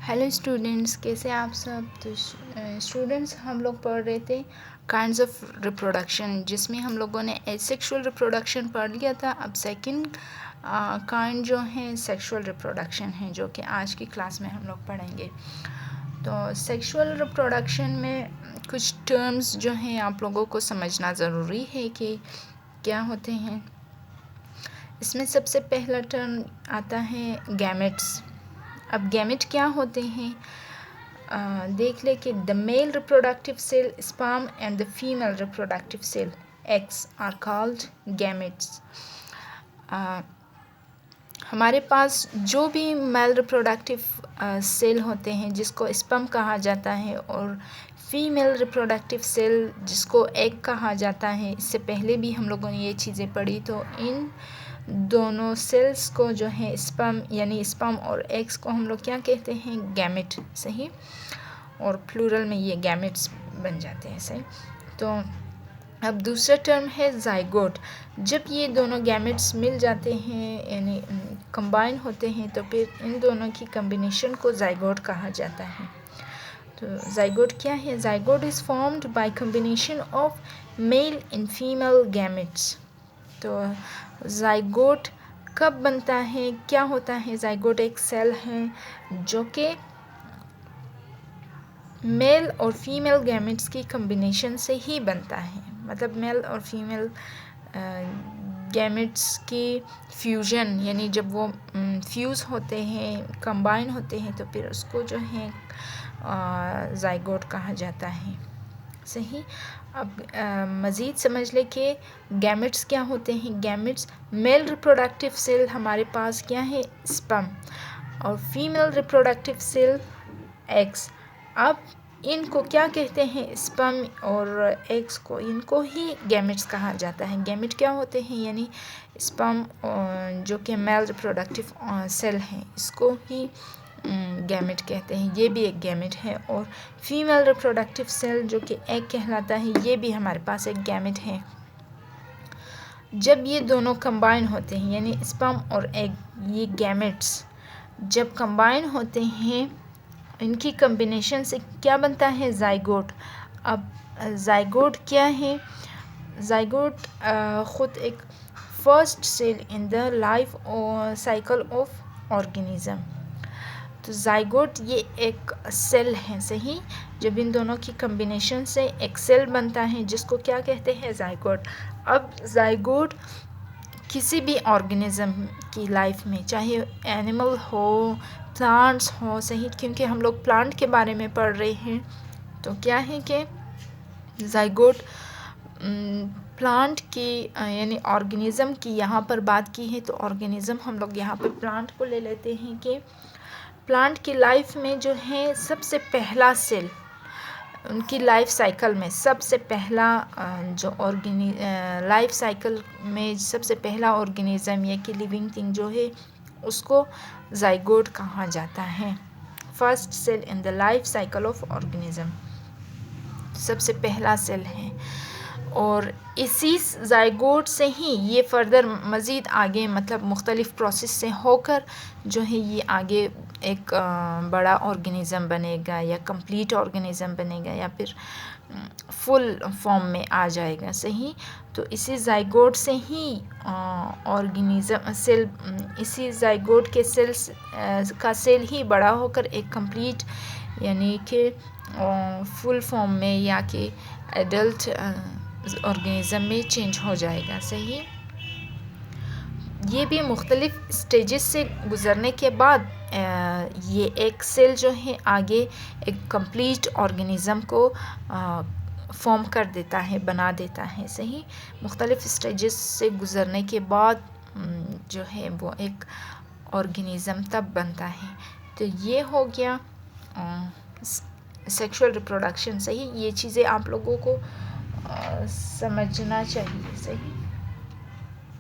Hello students, कैसे आप सब। तो स्टूडेंट्स, हम लोग पढ़ रहे थे काइंड्स ऑफ रिप्रोडक्शन, जिसमें हम लोगों ने एसेक्सुअल रिप्रोडक्शन पढ़ लिया था। अब सेकंड काइंड जो है सेक्सुअल रिप्रोडक्शन है, जो कि आज की क्लास में हम लोग पढ़ेंगे। तो सेक्सुअल रिप्रोडक्शन में कुछ टर्म्स जो हैं आप लोगों को समझना ज़रूरी है कि क्या होते हैं। इसमें सबसे पहला टर्म आता है गैमेट्स। अब गैमेट क्या होते हैं, देख ले कि the male reproductive cell sperm and the female reproductive cell eggs are called gametes. हमारे पास जो भी मेल रिप्रोडक्टिव सेल होते हैं जिसको स्पर्म कहा जाता है, और फीमेल रिप्रोडक्टिव सेल जिसको एग कहा जाता है, इससे पहले भी हम लोगों ने ये चीज़ें पढ़ी। तो इन दोनों सेल्स को जो है स्पर्म यानी स्पर्म और एग्स को हम लोग क्या कहते हैं, गैमेट। सही, और प्लूरल में ये गैमेट्स बन जाते हैं। सही। तो अब दूसरा टर्म है जाइगोट। जब ये दोनों गैमेट्स मिल जाते हैं यानी कंबाइन होते हैं, तो फिर इन दोनों की कम्बिनेशन को जाइगोट कहा जाता है। तो जाइगोट क्या है? Zygote is formed by combination of male and female gametes. तो जाइगोट कब बनता है, क्या होता है? जाइगोट एक सेल है जो कि मेल और फीमेल गैमेट्स की कम्बिनेशन से ही बनता है। मतलब मेल और फीमेल गैमेट्स की फ्यूजन, यानी जब वो फ्यूज़ होते हैं, कंबाइन होते हैं, तो फिर उसको जो है जाइगोट कहा जाता है। सही। अब मज़ीद समझ ले कि गैमेट्स क्या होते हैं। गैमेट्स मेल रिप्रोडक्टिव सेल हमारे पास क्या है, स्पर्म, और फीमेल रिप्रोडक्टिव सेल एग्स। अब इनको क्या कहते हैं, स्पर्म और एग्स को, इनको ही गैमेट्स कहा जाता है। गैमेट क्या होते हैं, यानी स्पर्म जो कि मेल रिप्रोडक्टिव सेल है, इसको ही गैमेट कहते हैं। ये भी एक गैमेट है। और फीमेल रिप्रोडक्टिव सेल जो कि एग कहलाता है, ये भी हमारे पास एक गैमेट है। जब ये दोनों कंबाइन होते हैं यानी स्पर्म और एग, ये गैमेट्स जब कंबाइन होते हैं, इनकी कम्बिनेशन से क्या बनता है, जाइगोट। अब जाइगोट क्या है? जाइगोट ख़ुद एक first cell in the life cycle of organism. तो जाइगोट ये एक सेल है। सही। जब इन दोनों की कम्बिनेशन से एक सेल बनता है जिसको क्या कहते हैं, जाइगोट। अब जाइगोट किसी भी ऑर्गेनिज्म की लाइफ में, चाहे एनिमल हो, प्लांट्स हो, सही, क्योंकि हम लोग प्लांट के बारे में पढ़ रहे हैं, तो क्या है कि जाइगोट प्लांट की यानी ऑर्गेनिज्म की यहाँ पर बात की है, तो ऑर्गेनिज्म हम लोग यहाँ पर प्लांट को ले लेते हैं कि प्लांट की लाइफ में जो है सबसे पहला सेल, उनकी लाइफ साइकिल में सबसे पहला जो लाइफ साइकिल में सबसे पहला ऑर्गेनिज्म या कि लिविंग थिंग जो है, उसको जाइगोट कहा जाता है। First cell in the life cycle of organism, सबसे पहला सेल है। और इसी जाइगोट से ही ये फर्दर मज़ीद आगे, मतलब मुख्तलिफ़ प्रोसेस से होकर जो है ये आगे एक बड़ा ऑर्गेनिज़म बनेगा, या कंप्लीट ऑर्गेनिज़म बनेगा, या फिर फुल फॉर्म में आ जाएगा। सही। तो इसी जाइगोट से ही ऑर्गेनिज़म सेल, इसी जाइगोट के सेल्स का सेल ही बड़ा होकर एक कंप्लीट यानी कि फुल फॉर्म में या कि एडल्ट ऑर्गेनिज़म में चेंज हो जाएगा। सही। ये भी मुख्तलिफ़ स्टेजेस से गुज़रने के बाद ये एक सेल जो है आगे एक कंप्लीट ऑर्गेनिज़म को फॉर्म कर देता है, बना देता है। सही। मुख्तलिफ़ स्टेजेस से गुज़रने के बाद जो है वो एक ऑर्गेनिज़म तब बनता है। तो ये हो गया सेक्सुअल रिप्रोडक्शन। सही। ये चीज़ें आप लोगों को समझना चाहिए। सही।